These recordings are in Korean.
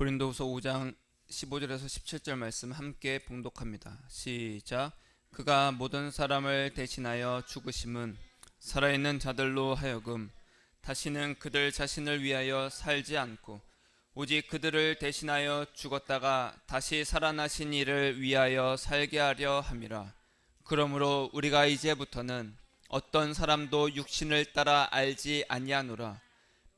고린도후서 5장 15절에서 17절 말씀 함께 봉독합니다. 시작. 그가 모든 사람을 대신하여 죽으심은 살아있는 자들로 하여금 다시는 그들 자신을 위하여 살지 않고 오직 그들을 대신하여 죽었다가 다시 살아나신 이를 위하여 살게 하려 함이라. 그러므로 우리가 이제부터는 어떤 사람도 육신을 따라 알지 아니하노라.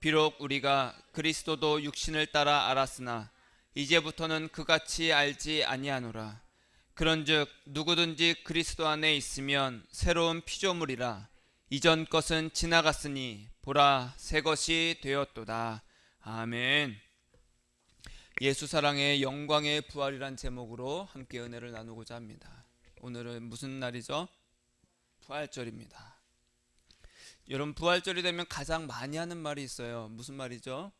비록 우리가 그리스도도 육신을 따라 알았으나 이제부터는 그같이 알지 아니하노라. 그런즉 누구든지 그리스도 안에 있으면 새로운 피조물이라. 이전 것은 지나갔으니 보라 새 것이 되었도다. 아멘. 예수 사랑의 영광의 부활이란 제목으로 함께 은혜를 나누고자 합니다. 오늘은 무슨 날이죠? 부활절입니다. 여러분, 부활절이 되면 가장 많이 하는 말이 있어요. 무슨 말이죠?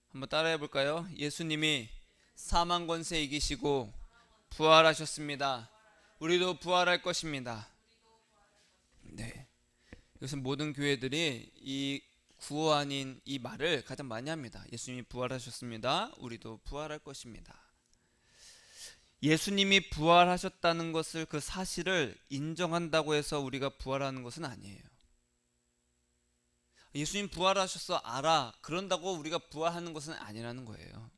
한번 따라해 볼까요? 예수님이 사망 권세 이기시고 부활하셨습니다. 우리도 부활할 것입니다. 네. 이것은 모든 교회들이 이 구호 아닌 이 말을 가장 많이 합니다. 예수님이 부활하셨습니다. 우리도 부활할 것입니다. 예수님이 부활하셨다는 것을, 그 사실을 인정한다고 해서 우리가 부활하는 것은 아니에요. 예수님 부활하셔서 알아, 그런다고 우리가 부활하는 것은 아니라는 거예요.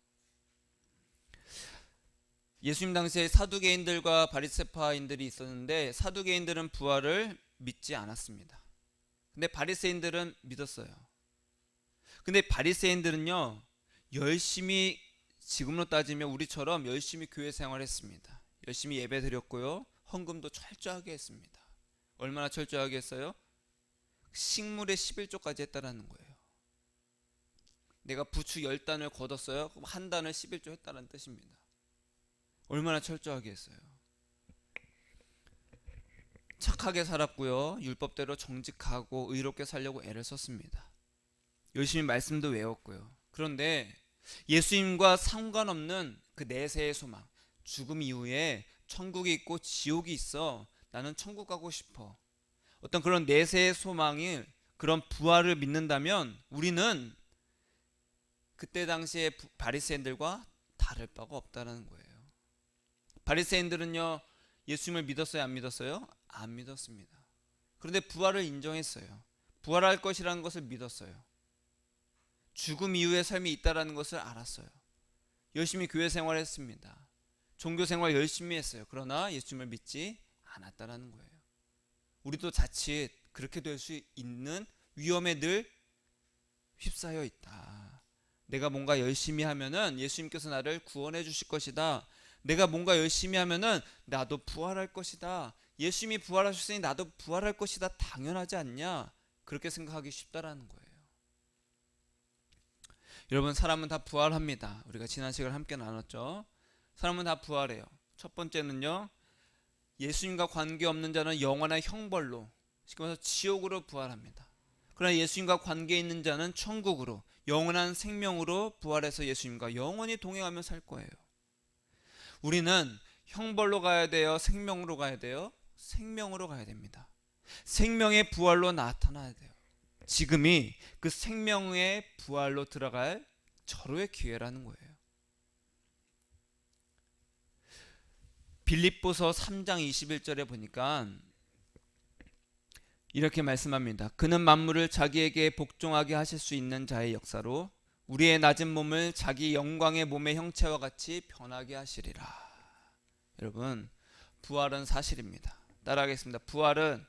예수님 당시에 사두개인들과 바리새파인들이 있었는데 사두개인들은 부활을 믿지 않았습니다. 근데 바리새인들은 믿었어요. 근데 바리새인들은요, 열심히, 지금으로 따지면 우리처럼 열심히 교회 생활했습니다. 열심히 예배 드렸고요, 헌금도 철저하게 했습니다. 얼마나 철저하게 했어요? 식물의 11조까지 했다라는 거예요. 내가 부추 10단을 걷었어요. 그럼 한 단을 11조 했다는 뜻입니다. 얼마나 철저하게 했어요. 착하게 살았고요, 율법대로 정직하고 의롭게 살려고 애를 썼습니다. 열심히 말씀도 외웠고요. 그런데 예수님과 상관없는 그 내세의 소망, 죽음 이후에 천국이 있고 지옥이 있어, 나는 천국 가고 싶어, 어떤 그런 내세의 소망이, 그런 부활을 믿는다면 우리는 그때 당시에 바리새인들과 다를 바가 없다는 거예요. 바리새인들은요, 예수님을 믿었어요, 안 믿었어요? 안 믿었습니다. 그런데 부활을 인정했어요. 부활할 것이라는 것을 믿었어요. 죽음 이후의 삶이 있다는 것을 알았어요. 열심히 교회 생활했습니다. 종교 생활 열심히 했어요. 그러나 예수님을 믿지 않았다는 거예요. 우리도 자칫 그렇게 될 수 있는 위험에 늘 휩싸여 있다. 내가 뭔가 열심히 하면은 예수님께서 나를 구원해 주실 것이다. 내가 뭔가 열심히 하면은 나도 부활할 것이다. 예수님이 부활하셨으니 나도 부활할 것이다. 당연하지 않냐? 그렇게 생각하기 쉽다라는 거예요. 여러분, 사람은 다 부활합니다. 우리가 지난 시간을 함께 나눴죠. 사람은 다 부활해요. 첫 번째는요, 예수님과 관계없는 자는 영원한 형벌로, 쉽게 말해서 지옥으로 부활합니다. 그러나 예수님과 관계 있는 자는 천국으로, 영원한 생명으로 부활해서 예수님과 영원히 동행하며 살 거예요. 우리는 형벌로 가야 돼요? 생명으로 가야 돼요? 생명으로 가야 됩니다. 생명의 부활로 나타나야 돼요. 지금이 그 생명의 부활로 들어갈 절호의 기회라는 거예요. 빌립보서 3장 21절에 보니까 이렇게 말씀합니다. 그는 만물을 자기에게 복종하게 하실 수 있는 자의 역사로 우리의 낮은 몸을 자기 영광의 몸의 형체와 같이 변하게 하시리라. 여러분, 부활은 사실입니다. 따라하겠습니다. 부활은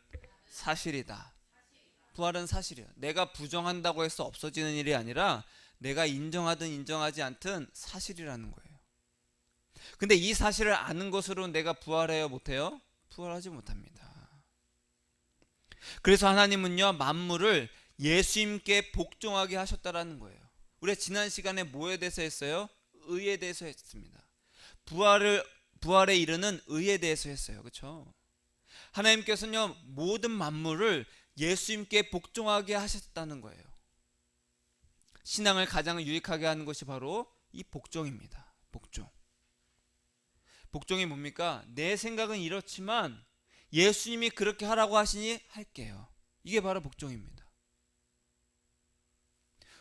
사실이다. 부활은 사실이에요. 내가 부정한다고 해서 없어지는 일이 아니라 내가 인정하든 인정하지 않든 사실이라는 거예요. 근데 이 사실을 아는 것으로 내가 부활해요, 못해요? 부활하지 못합니다. 그래서 하나님은요, 만물을 예수님께 복종하게 하셨다라는 거예요. 우리가 지난 시간에 뭐에 대해서 했어요? 의에 대해서 했습니다. 부활에 이르는 의에 대해서 했어요. 그렇죠? 하나님께서는요, 모든 만물을 예수님께 복종하게 하셨다는 거예요. 신앙을 가장 유익하게 하는 것이 바로 이 복종입니다. 복종. 복종이 뭡니까? 내 생각은 이렇지만 예수님이 그렇게 하라고 하시니 할게요. 이게 바로 복종입니다.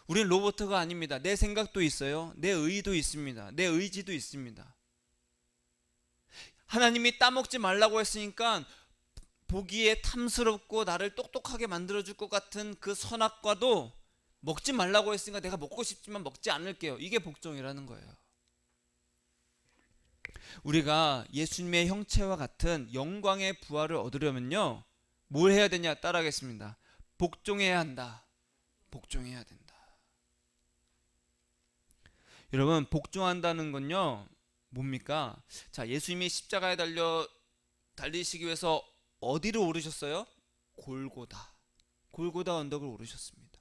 우린 로봇가 아닙니다. 내 생각도 있어요. 내 의도 있습니다. 내 의지도 있습니다. 하나님이 따먹지 말라고 했으니까 보기에 탐스럽고 나를 똑똑하게 만들어줄 것 같은 그 선악과도 먹지 말라고 했으니까 내가 먹고 싶지만 먹지 않을게요. 이게 복종이라는 거예요. 우리가 예수님의 형체와 같은 영광의 부활을 얻으려면요, 뭘 해야 되냐? 따라하겠습니다. 복종해야 한다. 복종해야 된다. 여러분, 복종한다는 건요 뭡니까? 자, 예수님이 십자가에 달리시기 위해서 어디로 오르셨어요? 골고다. 골고다 언덕을 오르셨습니다.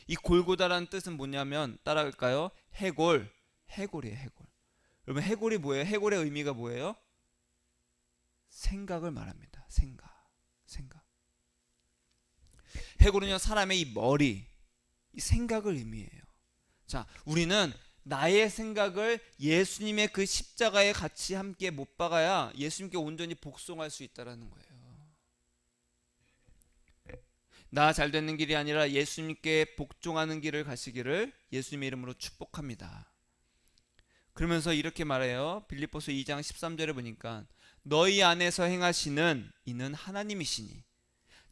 이 골고다라는 뜻은 뭐냐면, 따라갈까요? 해골. 해골이에요, 해골. 여러분, 해골이 뭐예요? 해골의 의미가 뭐예요? 생각을 말합니다. 생각. 해골은요, 사람의 이 머리, 이 생각을 의미해요. 자, 우리는 나의 생각을 예수님의 그 십자가에 같이 함께 못 박아야 예수님께 온전히 복종할 수 있다는 거예요. 나 잘 되는 길이 아니라 예수님께 복종하는 길을 가시기를 예수님의 이름으로 축복합니다. 그러면서 이렇게 말해요. 빌립보서 2장 13절에 보니까 너희 안에서 행하시는 이는 하나님이시니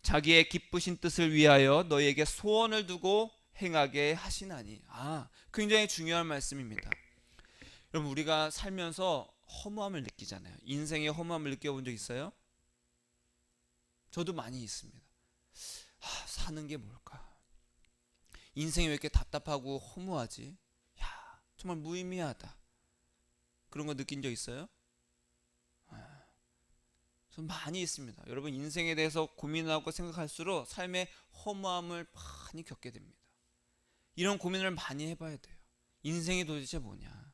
자기의 기쁘신 뜻을 위하여 너희에게 소원을 두고 행하게 하시나니. 굉장히 중요한 말씀입니다. 여러분, 우리가 살면서 허무함을 느끼잖아요. 인생의 허무함을 느껴본 적 있어요? 저도 많이 있습니다. 사는 게 뭘까? 인생이 왜 이렇게 답답하고 허무하지? 정말 무의미하다. 그런 거 느낀 적 있어요? 전 많이 있습니다. 여러분, 인생에 대해서 고민하고 생각할수록 삶의 허무함을 많이 겪게 됩니다. 이런 고민을 많이 해봐야 돼요. 인생이 도대체 뭐냐?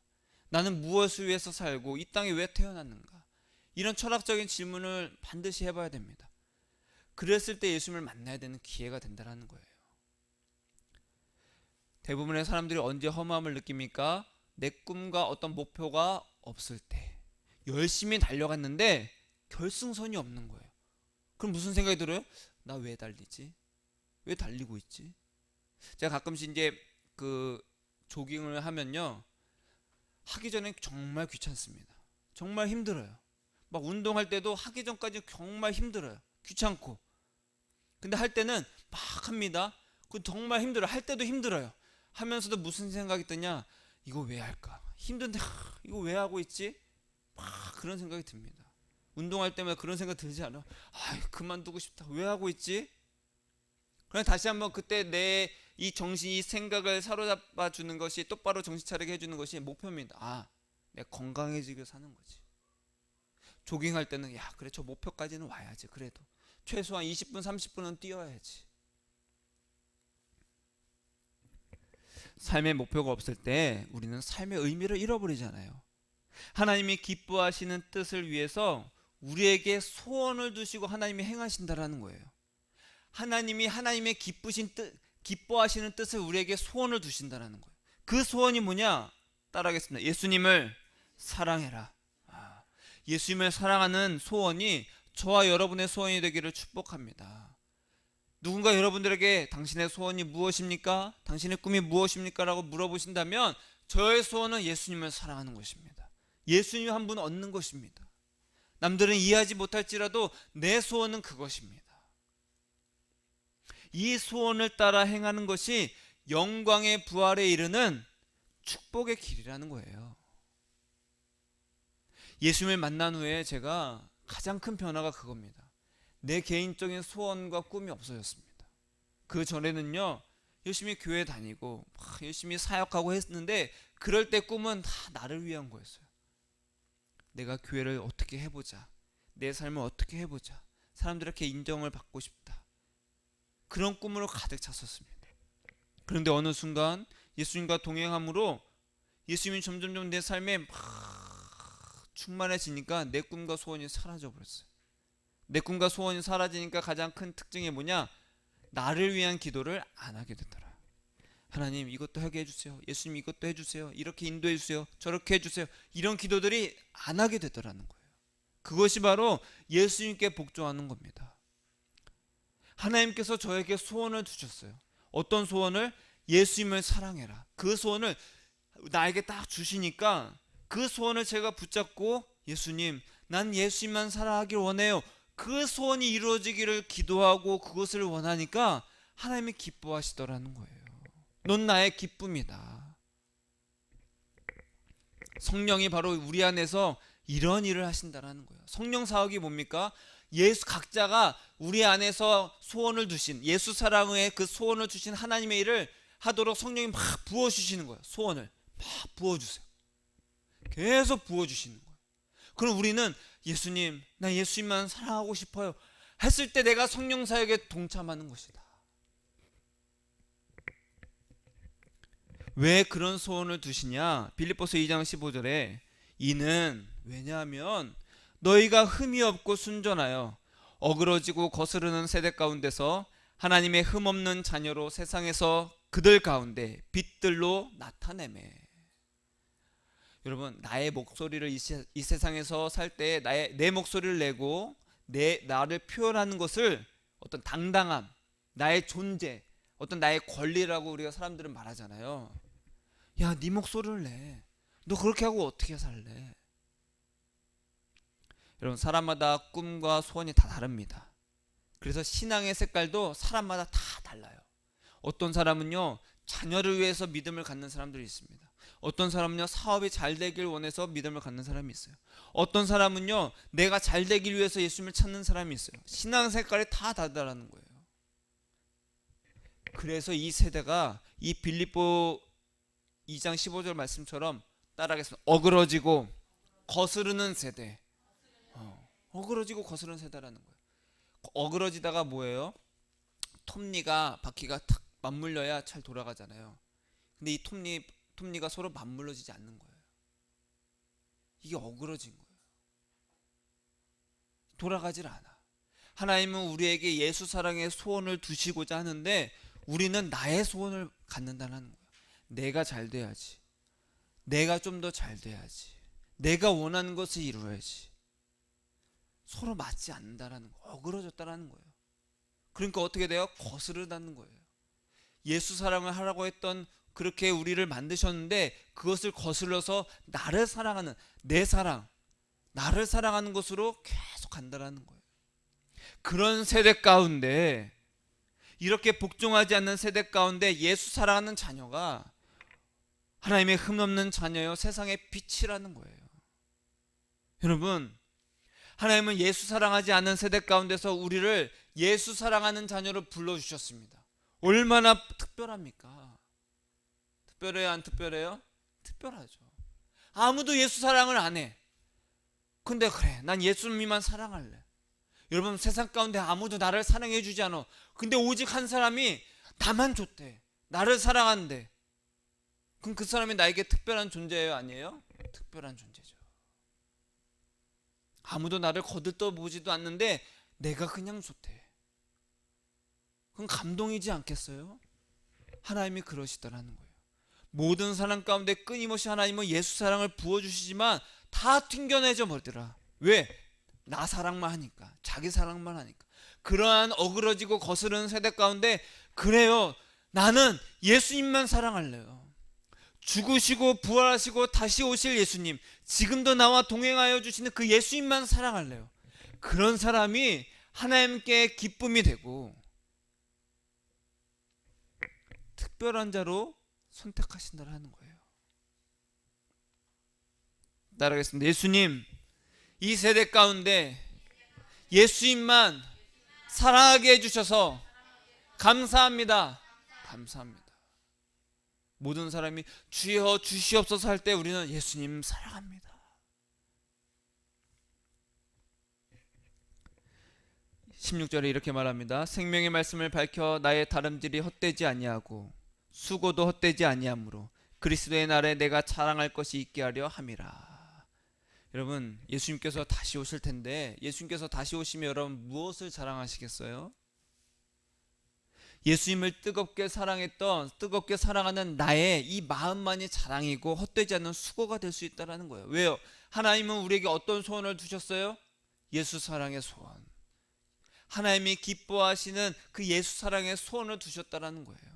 나는 무엇을 위해서 살고 이 땅에 왜 태어났는가? 이런 철학적인 질문을 반드시 해봐야 됩니다. 그랬을 때 예수님을 만나야 되는 기회가 된다는 거예요. 대부분의 사람들이 언제 허무함을 느낍니까? 내 꿈과 어떤 목표가 없을 때. 열심히 달려갔는데 결승선이 없는 거예요. 그럼 무슨 생각이 들어요? 나 왜 달리지? 왜 달리고 있지? 제가 가끔씩 이제 조깅을 하면요, 하기 전에 정말 귀찮습니다. 정말 힘들어요. 막 운동할 때도 하기 전까지 정말 힘들어요. 귀찮고. 근데 할 때는 막 합니다. 그 정말 힘들어요. 할 때도 힘들어요. 하면서도 무슨 생각이 드냐? 이거 왜 할까? 힘든데 이거 왜 하고 있지? 막 그런 생각이 듭니다. 운동할 때마다 그런 생각 들지 않아? 그만두고 싶다. 왜 하고 있지? 그냥 다시 한번 그때 내 이 정신, 이 생각을 사로잡아 주는 것이, 똑바로 정신 차리게 해주는 것이 목표입니다. 내가 건강해지게 사는 거지. 조깅할 때는 그래, 저 목표까지는 와야지. 그래도 최소한 20분 30분은 뛰어야지. 삶의 목표가 없을 때 우리는 삶의 의미를 잃어버리잖아요. 하나님이 기뻐하시는 뜻을 위해서 우리에게 소원을 두시고 하나님이 행하신다라는 거예요. 하나님이 하나님의 기뻐하시는 뜻을 우리에게 소원을 두신다라는 거예요. 그 소원이 뭐냐? 따라하겠습니다. 예수님을 사랑해라. 예수님을 사랑하는 소원이 저와 여러분의 소원이 되기를 축복합니다. 누군가 여러분들에게 당신의 소원이 무엇입니까? 당신의 꿈이 무엇입니까? 라고 물어보신다면 저의 소원은 예수님을 사랑하는 것입니다. 예수님 한 분 얻는 것입니다. 남들은 이해하지 못할지라도 내 소원은 그것입니다. 이 소원을 따라 행하는 것이 영광의 부활에 이르는 축복의 길이라는 거예요. 예수님을 만난 후에 제가 가장 큰 변화가 그겁니다. 내 개인적인 소원과 꿈이 없어졌습니다. 그 전에는요, 열심히 교회 다니고 열심히 사역하고 했는데 그럴 때 꿈은 다 나를 위한 거였어요. 내가 교회를 어떻게 해보자, 내 삶을 어떻게 해보자, 사람들에게 인정을 받고 싶다, 그런 꿈으로 가득 찼었습니다. 그런데 어느 순간 예수님과 동행함으로 예수님이 점점점 내 삶에 막 충만해지니까 내 꿈과 소원이 사라져 버렸어요. 내 꿈과 소원이 사라지니까 가장 큰 특징이 뭐냐? 나를 위한 기도를 안 하게 되더라. 하나님, 이것도 하게 해주세요. 예수님, 이것도 해주세요. 이렇게 인도해 주세요. 저렇게 해주세요. 이런 기도들이 안 하게 되더라는 거예요. 그것이 바로 예수님께 복종하는 겁니다. 하나님께서 저에게 소원을 주셨어요. 어떤 소원을? 예수님을 사랑해라. 그 소원을 나에게 딱 주시니까 그 소원을 제가 붙잡고 예수님, 난 예수님만 사랑하길 원해요. 그 소원이 이루어지기를 기도하고 그것을 원하니까 하나님이 기뻐하시더라는 거예요. 넌 나의 기쁨이다. 성령이 바로 우리 안에서 이런 일을 하신다라는 거예요. 성령 사역이 뭡니까? 예수 각자가 우리 안에서 소원을 두신, 예수 사랑의 그 소원을 주신 하나님의 일을 하도록 성령이 막 부어주시는 거예요. 소원을 막 부어주세요. 계속 부어주시는 거예요. 그럼 우리는 예수님, 나 예수님만 사랑하고 싶어요 했을 때 내가 성령 사역에 동참하는 것이다. 왜 그런 소원을 두시냐? 빌립보서 2장 15절에 이는 왜냐하면 너희가 흠이 없고 순전하여 어그러지고 거스르는 세대 가운데서 하나님의 흠없는 자녀로 세상에서 그들 가운데 빛들로 나타내매. 여러분, 나의 목소리를 이 세상에서 살 때 내 목소리를 내고 나를 표현하는 것을 어떤 당당함, 나의 존재, 어떤 나의 권리라고 우리가 사람들은 말하잖아요. 야, 네 목소리를 내. 너 그렇게 하고 어떻게 살래? 여러분, 사람마다 꿈과 소원이 다 다릅니다. 그래서 신앙의 색깔도 사람마다 다 달라요. 어떤 사람은요, 자녀를 위해서 믿음을 갖는 사람들이 있습니다. 어떤 사람은요, 사업이 잘 되길 원해서 믿음을 갖는 사람이 있어요. 어떤 사람은요, 내가 잘 되길 위해서 예수님을 찾는 사람이 있어요. 신앙 색깔이 다 다르다는 거예요. 그래서 이 세대가 이 빌립보 2장 15절 말씀처럼 따라하겠습니다. 어그러지고 거스르는 세대. 어그러지고 거스르는 세대라는 거예요. 어그러지다가 뭐예요? 톱니가 바퀴가 탁 맞물려야 잘 돌아가잖아요. 근데 이 톱니가 서로 맞물려지지 않는 거예요. 이게 어그러진 거예요. 돌아가질 않아. 하나님은 우리에게 예수 사랑의 소원을 두시고자 하는데 우리는 나의 소원을 갖는다는 거예요. 내가 잘 돼야지. 내가 좀 더 잘 돼야지. 내가 원하는 것을 이루어야지. 서로 맞지 않는다라는 거, 어그러졌다라는 거예요. 그러니까 어떻게 돼요? 거스르다는 거예요. 예수 사랑을 하라고 했던, 그렇게 우리를 만드셨는데 그것을 거슬러서 나를 사랑하는, 내 사랑, 나를 사랑하는 것으로 계속 간다라는 거예요. 그런 세대 가운데, 이렇게 복종하지 않는 세대 가운데 예수 사랑하는 자녀가 하나님의 흠없는 자녀요 세상의 빛이라는 거예요. 여러분, 하나님은 예수 사랑하지 않는 세대 가운데서 우리를 예수 사랑하는 자녀로 불러주셨습니다. 얼마나 특별합니까? 특별해요, 안 특별해요? 특별하죠. 아무도 예수 사랑을 안 해. 근데 그래, 난 예수님만 사랑할래. 여러분, 세상 가운데 아무도 나를 사랑해 주지 않아. 근데 오직 한 사람이 나만 좋대. 나를 사랑한대. 그럼 그 사람이 나에게 특별한 존재예요, 아니에요? 특별한 존재죠. 아무도 나를 거들떠보지도 않는데 내가 그냥 좋대. 그건 감동이지 않겠어요? 하나님이 그러시더라는 거예요. 모든 사람 가운데 끊임없이 하나님은 예수 사랑을 부어주시지만 다 튕겨내져 버리더라. 왜? 나 사랑만 하니까, 자기 사랑만 하니까. 그러한 어그러지고 거스르는 세대 가운데, 그래요, 나는 예수님만 사랑할래요. 죽으시고 부활하시고 다시 오실 예수님, 지금도 나와 동행하여 주시는 그 예수님만 사랑할래요. 그런 사람이 하나님께 기쁨이 되고 특별한 자로 선택하신다라는 거예요. 따라하겠습니다. 예수님, 이 세대 가운데 예수님만 사랑하게 해주셔서 감사합니다. 감사합니다. 모든 사람이 주여 주시옵소서 할 때 우리는 예수님 사랑합니다. 16절에 이렇게 말합니다. 생명의 말씀을 밝혀 나의 다름질이 헛되지 아니하고 수고도 헛되지 아니하므로 그리스도의 날에 내가 자랑할 것이 있게 하려 함이라. 여러분, 예수님께서 다시 오실 텐데, 예수님께서 다시 오시면 여러분 무엇을 자랑하시겠어요? 예수님을 뜨겁게 사랑했던, 뜨겁게 사랑하는 나의 이 마음만이 자랑이고 헛되지 않는 수고가 될 수 있다는 거예요. 왜요? 하나님은 우리에게 어떤 소원을 두셨어요? 예수 사랑의 소원. 하나님이 기뻐하시는 그 예수 사랑의 소원을 두셨다는 거예요.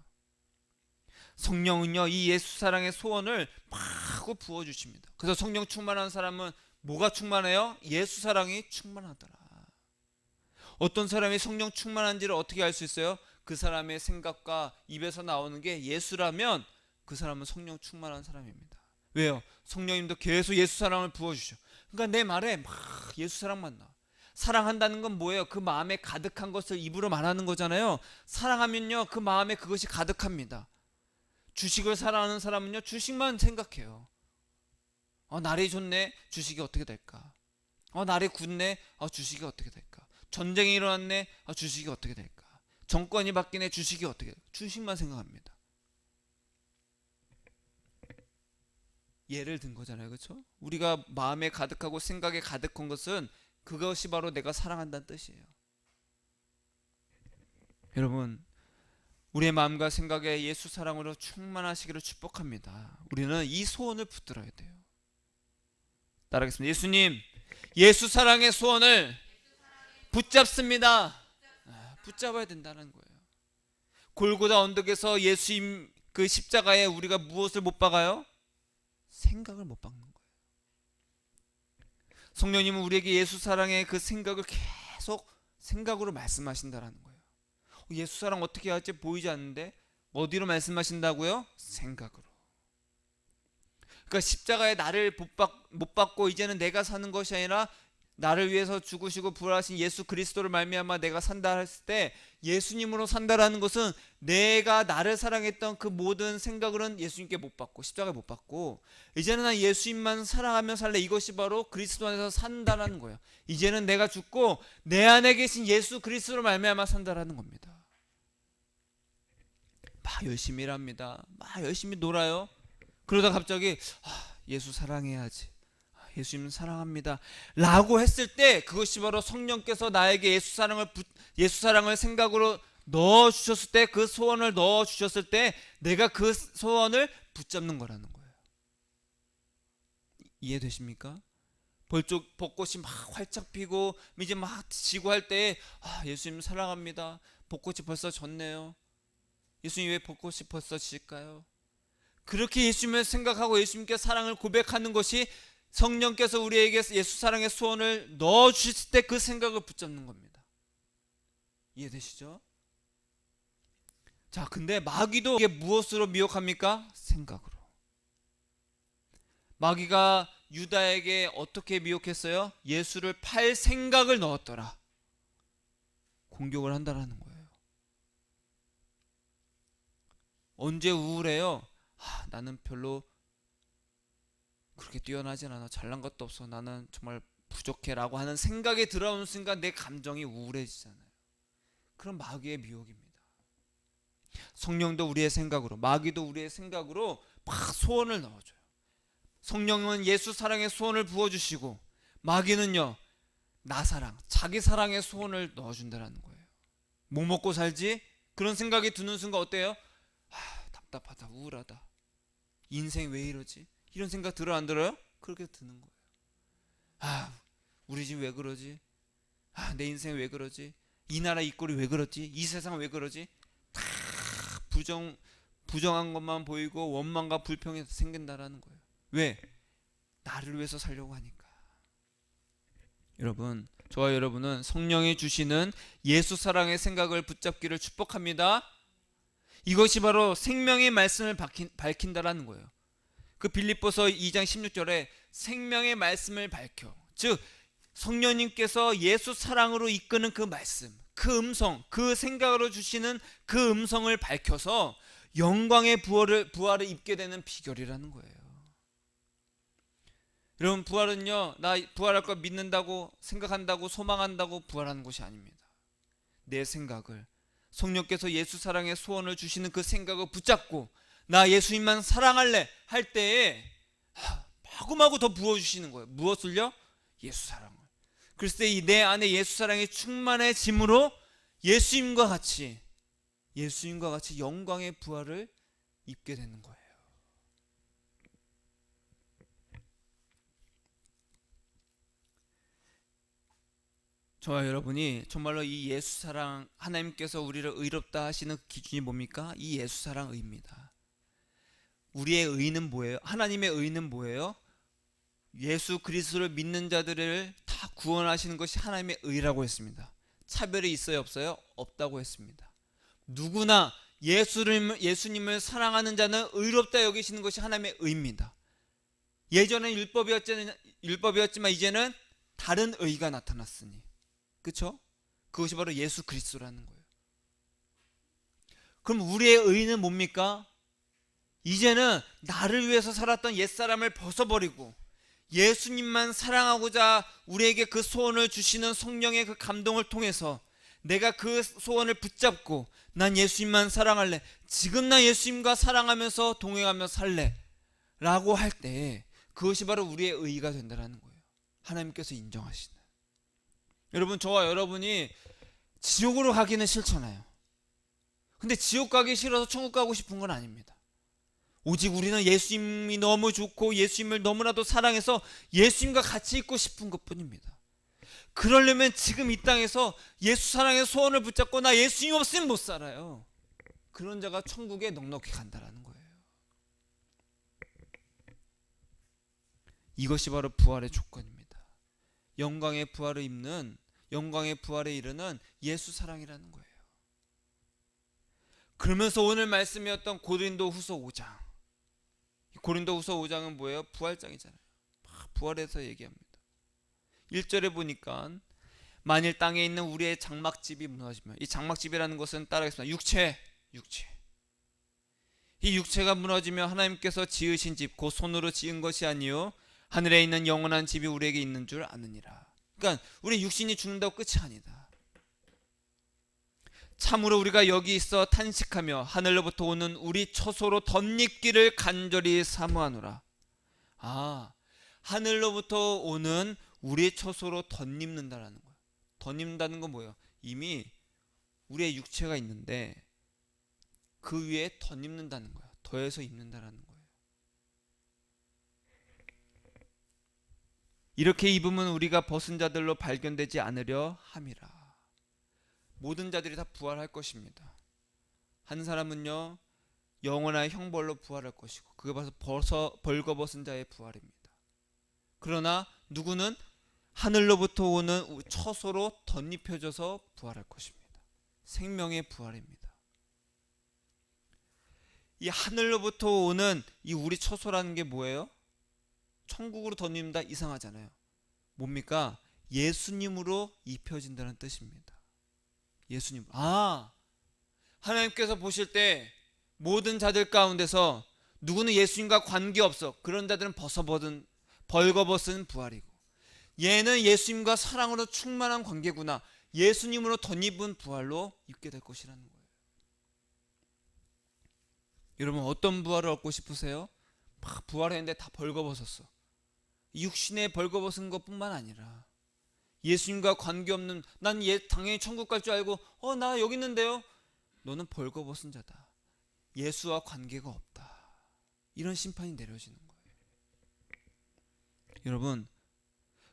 성령은요 이 예수 사랑의 소원을 마구 부어주십니다. 그래서 성령 충만한 사람은 뭐가 충만해요? 예수 사랑이 충만하더라. 어떤 사람이 성령 충만한지를 어떻게 알 수 있어요? 그 사람의 생각과 입에서 나오는 게 예수라면 그 사람은 성령 충만한 사람입니다. 왜요? 성령님도 계속 예수 사랑을 부어주셔. 그러니까 내 말에 막 예수 사랑만 나와. 사랑한다는 건 뭐예요? 그 마음에 가득한 것을 입으로 말하는 거잖아요. 사랑하면요 그 마음에 그것이 가득합니다. 주식을 사랑하는 사람은요 주식만 생각해요. 날이 좋네, 주식이 어떻게 될까? 날이 굳네, 주식이 어떻게 될까? 전쟁이 일어났네, 주식이 어떻게 될까? 정권이 바뀌네, 주식이 어떻게 될까? 주식만 생각합니다. 예를 든 거잖아요, 그렇죠? 우리가 마음에 가득하고 생각에 가득한 것은 그것이 바로 내가 사랑한다는 뜻이에요. 여러분, 우리의 마음과 생각에 예수 사랑으로 충만하시기를 축복합니다. 우리는 이 소원을 붙들어야 돼요. 따라하겠습니다. 예수님, 예수 사랑의 소원을 붙잡습니다. 붙잡아야 된다는 거예요. 골고다 언덕에서 예수님 그 십자가에 우리가 무엇을 못 박아요? 생각을 못 박는 거예요. 성령님은 우리에게 예수 사랑의 그 생각을 계속 생각으로 말씀하신다라는 거예요. 예수 사랑 어떻게 할지 보이지 않는데 어디로 말씀하신다고요? 생각으로. 그러니까 십자가에 나를 못 받고 이제는 내가 사는 것이 아니라 나를 위해서 죽으시고 부활하신 예수 그리스도를 말미암아 내가 산다 했을 때 예수님으로 산다라는 것은 내가 나를 사랑했던 그 모든 생각으로는 예수님께 못 받고 십자가에 못 받고 이제는 난 예수님만 사랑하며 살래. 이것이 바로 그리스도 안에서 산다라는 거예요. 이제는 내가 죽고 내 안에 계신 예수 그리스도를 말미암아 산다라는 겁니다. 막 열심히 일합니다. 막 열심히 놀아요. 그러다 갑자기 예수 사랑해야지, 예수님 사랑합니다 라고 했을 때 그것이 바로 성령께서 나에게 예수 사랑을 생각으로 넣어주셨을 때, 그 소원을 넣어주셨을 때 내가 그 소원을 붙잡는 거라는 거예요. 이해되십니까? 벚꽃이 막 활짝 피고 이제 막 지고 할 때 예수님 사랑합니다, 벚꽃이 벌써 졌네요. 예수님 왜 벚꽃이 벌써 질까요? 그렇게 예수님을 생각하고 예수님께 사랑을 고백하는 것이 성령께서 우리에게 예수 사랑의 소원을 넣어주실 때 그 생각을 붙잡는 겁니다. 이해되시죠? 자, 근데 마귀도 이게 무엇으로 미혹합니까? 생각으로. 마귀가 유다에게 어떻게 미혹했어요? 예수를 팔 생각을 넣었더라. 공격을 한다라는 거예요. 언제 우울해요? 나는 별로 그렇게 뛰어나진 않아, 잘난 것도 없어, 나는 정말 부족해 라고 하는 생각이 들어오는 순간 내 감정이 우울해지잖아요. 그런 마귀의 미혹입니다. 성령도 우리의 생각으로, 마귀도 우리의 생각으로 막 소원을 넣어줘요. 성령은 예수 사랑의 소원을 부어주시고 마귀는요 나 사랑, 자기 사랑의 소원을 넣어준다는 거예요. 뭐 먹고 살지? 그런 생각이 드는 순간 어때요? 답답하다, 우울하다, 인생 왜 이러지? 이런 생각 들어 안 들어요? 그렇게 드는 거예요. 우리 집 왜 그러지? 내 인생 왜 그러지? 이 나라 이 꼴이 왜 그렇지? 이 세상 왜 그러지? 다 부정한 것만 보이고 원망과 불평이 생긴다라는 거예요. 왜? 나를 위해서 살려고 하니까. 여러분, 저와 여러분은 성령이 주시는 예수 사랑의 생각을 붙잡기를 축복합니다. 이것이 바로 생명의 말씀을 밝힌다라는 거예요. 그 빌립보서 2장 16절에 생명의 말씀을 밝혀, 즉 성령님께서 예수 사랑으로 이끄는 그 말씀, 그 음성, 그 생각으로 주시는 그 음성을 밝혀서 영광의 부활을 입게 되는 비결이라는 거예요. 여러분, 부활은요 나 부활할 걸 믿는다고 생각한다고 소망한다고 부활하는 것이 아닙니다. 내 생각을 성령께서 예수 사랑의 소원을 주시는 그 생각을 붙잡고 나 예수님만 사랑할래 할 때에 마구마구 더 부어주시는 거예요. 무엇을요? 예수 사랑을. 그랬을 때 내 안에 예수 사랑이 충만해짐으로 예수님과 같이 영광의 부활을 입게 되는 거예요. 저와 여러분이 정말로 이 예수 사랑, 하나님께서 우리를 의롭다 하시는 기준이 뭡니까? 이 예수 사랑의입니다. 우리의 의는 뭐예요? 하나님의 의는 뭐예요? 예수 그리스도를 믿는 자들을 다 구원하시는 것이 하나님의 의라고 했습니다. 차별이 있어요, 없어요? 없다고 했습니다. 누구나 예수님을 사랑하는 자는 의롭다 여기시는 것이 하나님의 의입니다. 예전엔 율법이었지만 이제는 다른 의가 나타났으니, 그렇죠? 그것이 바로 예수 그리스도라는 거예요. 그럼 우리의 의는 뭡니까? 이제는 나를 위해서 살았던 옛사람을 벗어버리고 예수님만 사랑하고자 우리에게 그 소원을 주시는 성령의 그 감동을 통해서 내가 그 소원을 붙잡고 난 예수님만 사랑할래, 지금 나 예수님과 사랑하면서 동행하며 살래 라고 할 때 그것이 바로 우리의 의의가 된다는 거예요. 하나님께서 인정하시는. 여러분, 저와 여러분이 지옥으로 가기는 싫잖아요. 근데 지옥 가기 싫어서 천국 가고 싶은 건 아닙니다. 오직 우리는 예수님이 너무 좋고 예수님을 너무나도 사랑해서 예수님과 같이 있고 싶은 것뿐입니다. 그러려면 지금 이 땅에서 예수 사랑의 소원을 붙잡고 나 예수님 없으면 못 살아요. 그런 자가 천국에 넉넉히 간다라는 거예요. 이것이 바로 부활의 조건입니다. 영광의 부활을 이루는 예수 사랑이라는 거예요. 그러면서 오늘 말씀이었던 고린도후서 5장. 고린도후서 5장은 뭐예요? 부활장이잖아요. 부활해서 얘기합니다. 1절에 보니까 만일 땅에 있는 우리의 장막집이 무너지면, 이 장막집이라는 것은 따라하겠습니다. 육체. 이 육체가 무너지면 하나님께서 지으신 집, 곧 손으로 지은 것이 아니요 하늘에 있는 영원한 집이 우리에게 있는 줄 아느니라. 그러니까 우리 육신이 죽는다고 끝이 아니다. 참으로 우리가 여기 있어 탄식하며 하늘로부터 오는 우리 처소로 덧입기를 간절히 사모하노라. 하늘로부터 오는 우리 처소로 덧입는다라는 거예요. 덧입는다는 건 뭐예요? 이미 우리의 육체가 있는데 그 위에 덧입는다는 거예요. 더해서 입는다라는 거예요. 이렇게 입으면 우리가 벗은 자들로 발견되지 않으려 함이라. 모든 자들이 다 부활할 것입니다. 한 사람은요 영원한 형벌로 부활할 것이고 그게 바로 벌거벗은 자의 부활입니다. 그러나 누구는 하늘로부터 오는 처소로 덧입혀져서 부활할 것입니다. 생명의 부활입니다. 이 하늘로부터 오는 이 우리 처소라는 게 뭐예요? 천국으로 덧입는다 이상하잖아요. 뭡니까? 예수님으로 입혀진다는 뜻입니다. 예수님. 하나님께서 보실 때 모든 자들 가운데서 누구는 예수님과 관계없어, 그런 자들은 벌거벗은 부활이고, 얘는 예수님과 사랑으로 충만한 관계구나, 예수님으로 덧입은 부활로 입게 될 것이라는 거예요. 여러분, 어떤 부활을 얻고 싶으세요? 막 부활했는데 다 벌거벗었어. 육신에 벌거벗은 것뿐만 아니라 예수님과 관계없는, 난 당연히 천국 갈 줄 알고 나 여기 있는데요. 너는 벌거벗은 자다. 예수와 관계가 없다. 이런 심판이 내려지는 거예요. 여러분,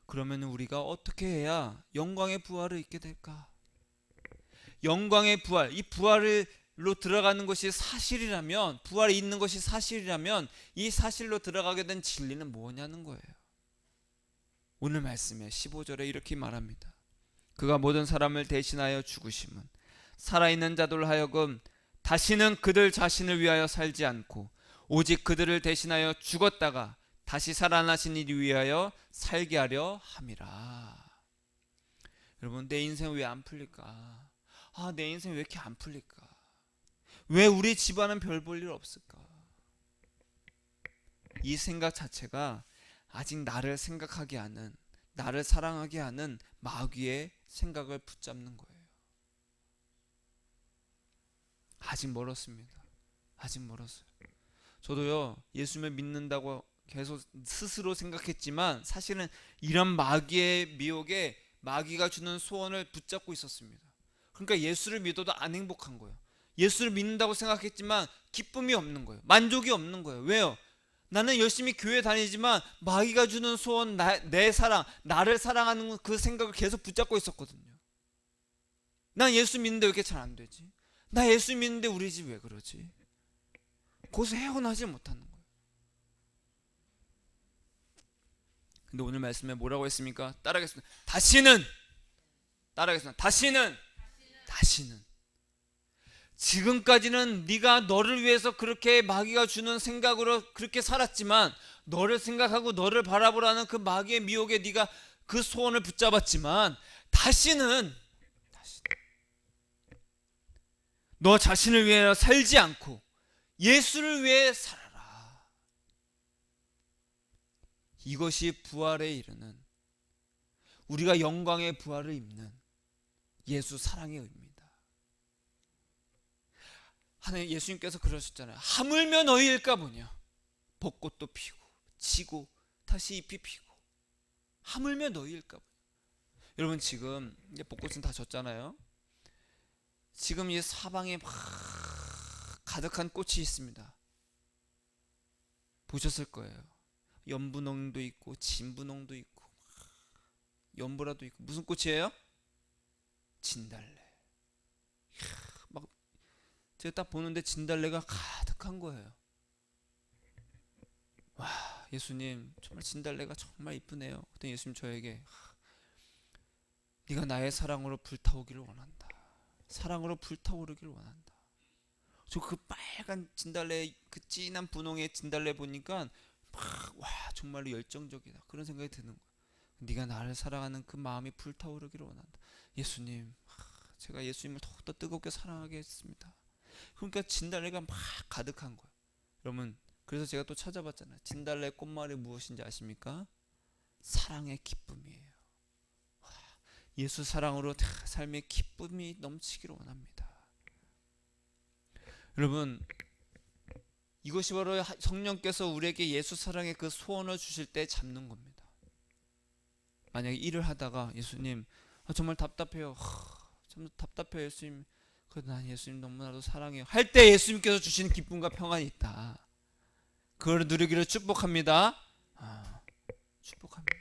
그러면 우리가 어떻게 해야 영광의 부활을 입게 될까? 영광의 부활, 이 부활로 들어가는 것이 사실이라면, 부활이 있는 것이 사실이라면 이 사실로 들어가게 된 진리는 뭐냐는 거예요. 오늘 말씀에 15절에 이렇게 말합니다. 그가 모든 사람을 대신하여 죽으심은 살아있는 자들로 하여금 다시는 그들 자신을 위하여 살지 않고 오직 그들을 대신하여 죽었다가 다시 살아나신 이를 위하여 살게 하려 함이라. 여러분, 내 인생 왜 안 풀릴까? 내 인생 왜 이렇게 안 풀릴까? 왜 우리 집안은 별 볼 일 없을까? 이 생각 자체가 아직 나를 생각하게 하는, 나를 사랑하게 하는 마귀의 생각을 붙잡는 거예요. 아직 멀었습니다. 아직 멀었어요. 저도요, 예수님을 믿는다고 계속 스스로 생각했지만 사실은 이런 마귀의 미혹에 마귀가 주는 소원을 붙잡고 있었습니다. 그러니까 예수를 믿어도 안 행복한 거예요. 예수를 믿는다고 생각했지만 기쁨이 없는 거예요. 만족이 없는 거예요. 왜요? 나는 열심히 교회 다니지만 마귀가 주는 소원, 내 사랑, 나를 사랑하는 그 생각을 계속 붙잡고 있었거든요. 난 예수 믿는데 왜 이렇게 잘 안 되지? 나 예수 믿는데 우리 집 왜 그러지? 거기서 헤어나지 못하는 거예요. 근데 오늘 말씀에 뭐라고 했습니까? 따라하겠습니다. 다시는, 따라하겠습니다. 다시는. 지금까지는 네가 너를 위해서 그렇게 마귀가 주는 생각으로 그렇게 살았지만, 너를 생각하고 너를 바라보라는 그 마귀의 미혹에 네가 그 소원을 붙잡았지만, 다시는 너 자신을 위해 살지 않고 예수를 위해 살아라. 이것이 부활에 이르는, 우리가 영광의 부활을 입는 예수 사랑의 의미입니다. 하나님, 예수님께서 그러셨잖아요. 하물며 너희일까 보냐. 벚꽃도 피고 지고 다시 잎이 피고 하물며 너희일까 보냐. 여러분, 지금 이제 벚꽃은 다 졌잖아요. 지금 이 사방에 막 가득한 꽃이 있습니다. 보셨을 거예요. 연분홍도 있고 진분홍도 있고 연보라도 있고. 무슨 꽃이에요? 진달래. 막 제가 딱 보는데 진달래가 가득한 거예요. 와, 예수님 정말 진달래가 정말 이쁘네요. 그때 예수님 저에게, 네가 나의 사랑으로 불타오기를 원한다. 사랑으로 불타오르기를 원한다. 저 그 빨간 진달래, 그 진한 분홍의 진달래 보니까 막, 와, 정말로 열정적이다, 그런 생각이 드는 거예요. 네가 나를 사랑하는 그 마음이 불타오르기를 원한다. 예수님, 제가 예수님을 더욱더 뜨겁게 사랑하게 했습니다. 그러니까 진달래가 막 가득한 거예요. 여러분, 그래서 제가 또 찾아봤잖아요. 진달래 꽃말이 무엇인지 아십니까? 사랑의 기쁨이에요. 예수 사랑으로 삶의 기쁨이 넘치기를 원합니다. 여러분, 이것이 바로 성령께서 우리에게 예수 사랑의 그 소원을 주실 때 잡는 겁니다. 만약에 일을 하다가 예수님, 정말 답답해요. 참 답답해요 예수님. 그래도 난 예수님 너무나도 사랑해요 할 때 예수님께서 주시는 기쁨과 평안이 있다. 그걸 누리기를 축복합니다. 축복합니다.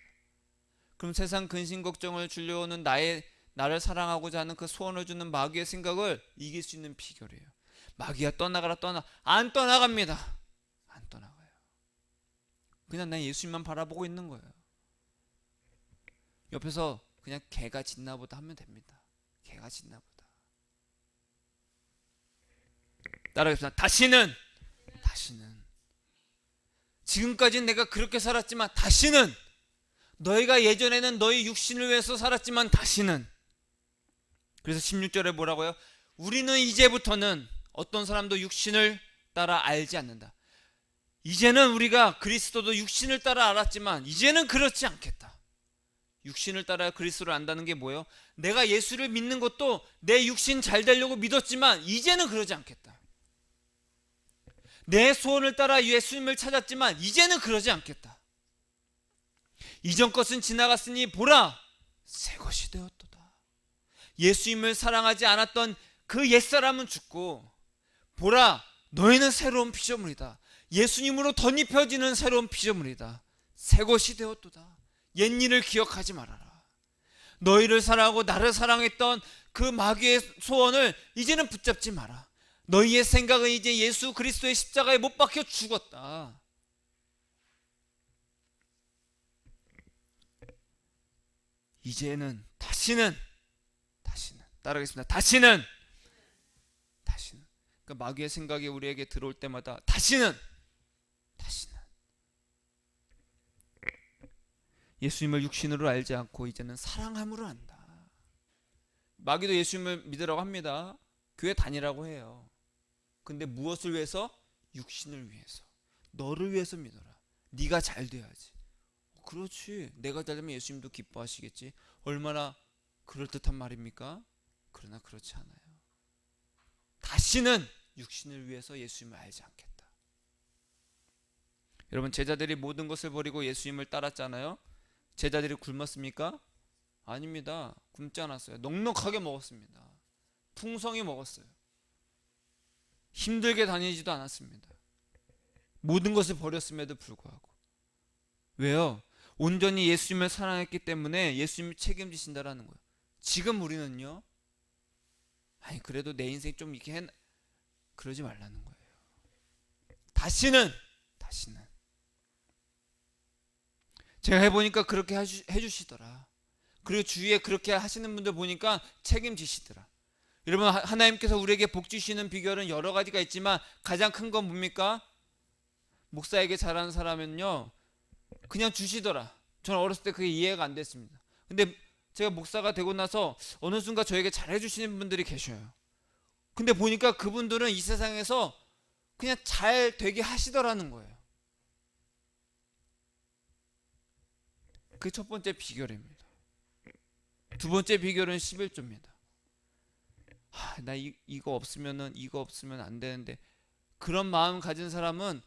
그럼 세상 근심 걱정을 주려오는 나를 사랑하고자 하는 그 소원을 주는 마귀의 생각을 이길 수 있는 비결이에요. 마귀야 떠나가라, 안 떠나갑니다. 안 떠나가요. 그냥 난 예수님만 바라보고 있는 거예요. 옆에서 그냥 개가 짖나보다 하면 됩니다. 개가 짖나보다. 따라하겠습니다. 다시는. 지금까지는 내가 그렇게 살았지만 다시는, 너희가 예전에는 너희 육신을 위해서 살았지만 다시는. 그래서 16절에 뭐라고요? 우리는 이제부터는 어떤 사람도 육신을 따라 알지 않는다. 이제는 우리가 그리스도도 육신을 따라 알았지만 이제는 그렇지 않겠다. 육신을 따라 그리스도를 안다는 게 뭐예요? 내가 예수를 믿는 것도 내 육신 잘 되려고 믿었지만 이제는 그러지 않겠다. 내 소원을 따라 예수님을 찾았지만 이제는 그러지 않겠다. 이전 것은 지나갔으니 보라, 새 것이 되었도다. 예수님을 사랑하지 않았던 그 옛사람은 죽고, 보라, 너희는 새로운 피조물이다. 예수님으로 덧입혀지는 새로운 피조물이다. 새 것이 되었도다. 옛일을 기억하지 말아라. 너희를 사랑하고 나를 사랑했던 그 마귀의 소원을 이제는 붙잡지 마라. 너희의 생각은 이제 예수 그리스도의 십자가에 못 박혀 죽었다. 이제는 다시는 따라하겠습니다. 다시는. 그러니까 마귀의 생각이 우리에게 들어올 때마다 다시는 예수님을 육신으로 알지 않고 이제는 사랑함으로 안다. 마귀도 예수님을 믿으라고 합니다. 교회 다니라고 해요. 근데 무엇을 위해서? 육신을 위해서. 너를 위해서 믿어라. 네가 잘 돼야지. 그렇지, 내가 잘 되면 예수님도 기뻐하시겠지. 얼마나 그럴듯한 말입니까? 그러나 그렇지 않아요. 다시는 육신을 위해서 예수님을 알지 않겠다. 여러분, 제자들이 모든 것을 버리고 예수님을 따랐잖아요. 제자들이 굶었습니까? 아닙니다. 굶지 않았어요. 넉넉하게 먹었습니다. 풍성히 먹었어요. 힘들게 다니지도 않았습니다. 모든 것을 버렸음에도 불구하고. 왜요? 온전히 예수님을 사랑했기 때문에 예수님이 책임지신다라는 거예요. 지금 우리는요, 아니 그래도 내 인생 좀 이렇게 그러지 말라는 거예요. 다시는 제가 해보니까 그렇게 해주시더라. 그리고 주위에 그렇게 하시는 분들 보니까 책임지시더라. 여러분, 하나님께서 우리에게 복 주시는 비결은 여러 가지가 있지만 가장 큰 건 뭡니까? 목사에게 잘하는 사람은요, 그냥 주시더라. 저는 어렸을 때 그게 이해가 안 됐습니다. 근데 제가 목사가 되고 나서 어느 순간 저에게 잘해주시는 분들이 계셔요. 근데 보니까 그분들은 이 세상에서 그냥 잘 되게 하시더라는 거예요. 그게 첫 번째 비결입니다. 두 번째 비결은 11조입니다. 나 이거 없으면 안 되는데, 그런 마음 가진 사람은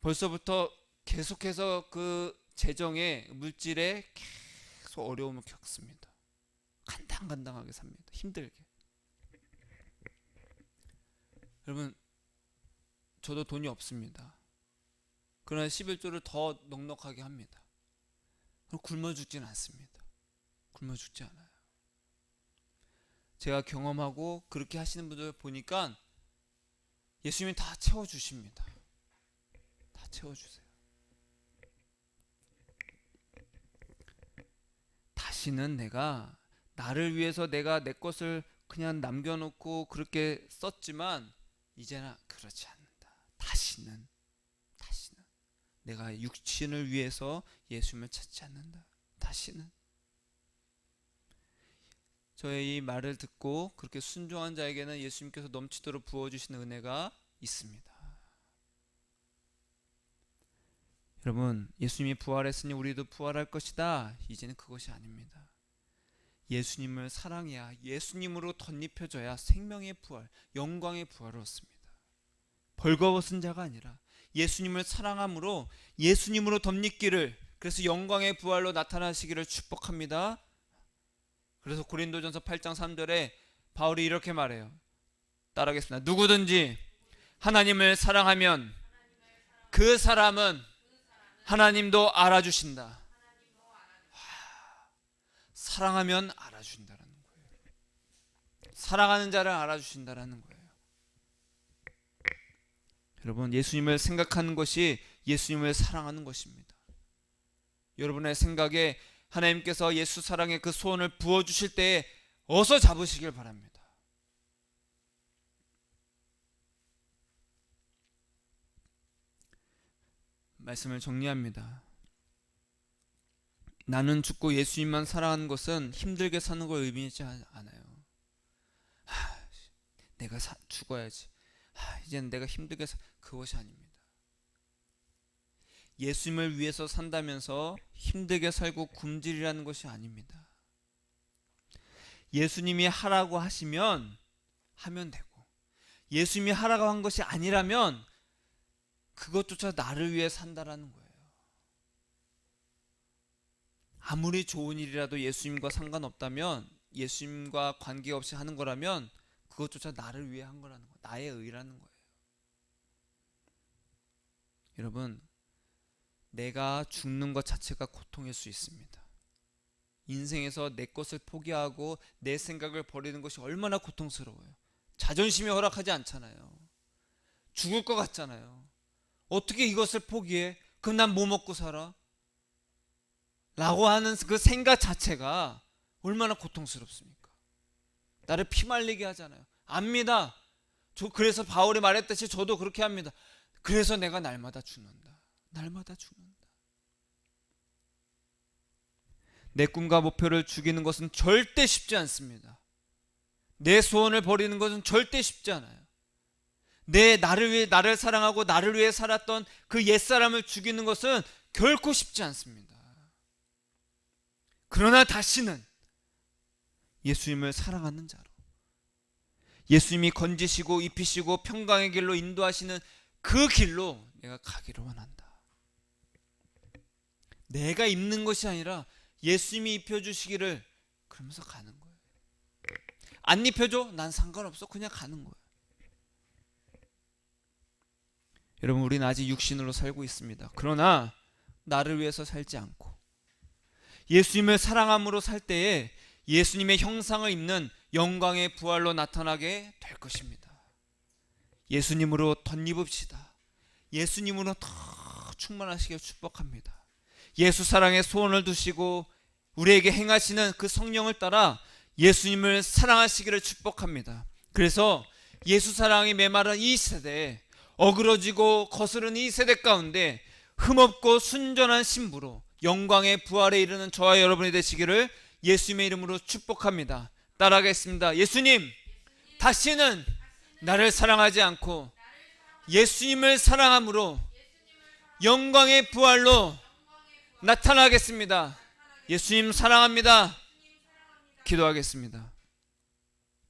벌써부터 계속해서 그 재정에, 물질에 계속 어려움을 겪습니다. 간당간당하게 삽니다. 힘들게. 여러분, 저도 돈이 없습니다. 그러나 11조를 더 넉넉하게 합니다. 굶어 죽지는 않습니다. 굶어 죽지 않아요. 제가 경험하고 그렇게 하시는 분들 보니까 예수님이 다 채워주십니다. 다 채워주세요. 다시는 내가 나를 위해서 내가 내 것을 그냥 남겨놓고 그렇게 썼지만 이제는 그렇지 않는다. 다시는 내가 육신을 위해서 예수님을 찾지 않는다. 다시는. 저의 이 말을 듣고 그렇게 순종한 자에게는 예수님께서 넘치도록 부어주시는 은혜가 있습니다. 여러분, 예수님이 부활했으니 우리도 부활할 것이다. 이제는 그것이 아닙니다. 예수님을 사랑해야, 예수님으로 덧입혀져야 생명의 부활, 영광의 부활을 얻습니다. 벌거벗은 자가 아니라 예수님을 사랑함으로 예수님으로 덧입기를, 그래서 영광의 부활로 나타나시기를 축복합니다. 그래서 고린도전서 8장 3절에 바울이 이렇게 말해요. 따라하겠습니다. 누구든지 하나님을 사랑하면 그 사람은 하나님도 알아주신다. 사랑하면 알아주신다라는 거예요. 사랑하는 자를 알아주신다라는 거예요. 여러분, 예수님을 생각하는 것이 예수님을 사랑하는 것입니다. 여러분의 생각에 하나님께서 예수 사랑의 그 소원을 부어주실 때에 어서 잡으시길 바랍니다. 말씀을 정리합니다. 나는 죽고 예수님만 사랑하는 것은 힘들게 사는 걸 의미하지 않아요. 내가 죽어야지. 이제는 내가 힘들게 그것이 아닙니다. 예수님을 위해서 산다면서 힘들게 살고 굶주리라는 것이 아닙니다. 예수님이 하라고 하시면 하면 되고, 예수님이 하라고 한 것이 아니라면 그것조차 나를 위해 산다라는 거예요. 아무리 좋은 일이라도 예수님과 상관없다면, 예수님과 관계없이 하는 거라면 그것조차 나를 위해 한 거라는 거예요. 나의 의라는 거예요. 여러분, 내가 죽는 것 자체가 고통일 수 있습니다. 인생에서 내 것을 포기하고 내 생각을 버리는 것이 얼마나 고통스러워요. 자존심이 허락하지 않잖아요. 죽을 것 같잖아요. 어떻게 이것을 포기해? 그럼 난 뭐 먹고 살아? 라고 하는 그 생각 자체가 얼마나 고통스럽습니까? 나를 피말리게 하잖아요. 압니다. 그래서 바울이 말했듯이 저도 그렇게 합니다. 그래서 내가 날마다 죽는다. 날마다 죽는다. 내 꿈과 목표를 죽이는 것은 절대 쉽지 않습니다. 내 소원을 버리는 것은 절대 쉽지 않아요. 나를 위해, 나를 사랑하고 나를 위해 살았던 그 옛사람을 죽이는 것은 결코 쉽지 않습니다. 그러나 다시는 예수님을 사랑하는 자로, 예수님이 건지시고 입히시고 평강의 길로 인도하시는 그 길로 내가 가기를 원한다. 내가 입는 것이 아니라 예수님이 입혀주시기를, 그러면서 가는 거예요. 안 입혀줘? 난 상관없어. 그냥 가는 거예요. 여러분, 우리는 아직 육신으로 살고 있습니다. 그러나 나를 위해서 살지 않고 예수님을 사랑함으로 살 때에 예수님의 형상을 입는 영광의 부활로 나타나게 될 것입니다. 예수님으로 덧입읍시다. 예수님으로 더 충만하시길 축복합니다. 예수 사랑의 소원을 두시고 우리에게 행하시는 그 성령을 따라 예수님을 사랑하시기를 축복합니다. 그래서 예수 사랑이 메마른 이 세대에, 어그러지고 거스른 이 세대 가운데 흠없고 순전한 신부로 영광의 부활에 이르는 저와 여러분이 되시기를 예수님의 이름으로 축복합니다. 따라하겠습니다. 예수님, 다시는 나를 사랑하지 않고 예수님을 사랑함으로 영광의 부활로 나타나겠습니다. 예수님 사랑합니다. 기도하겠습니다.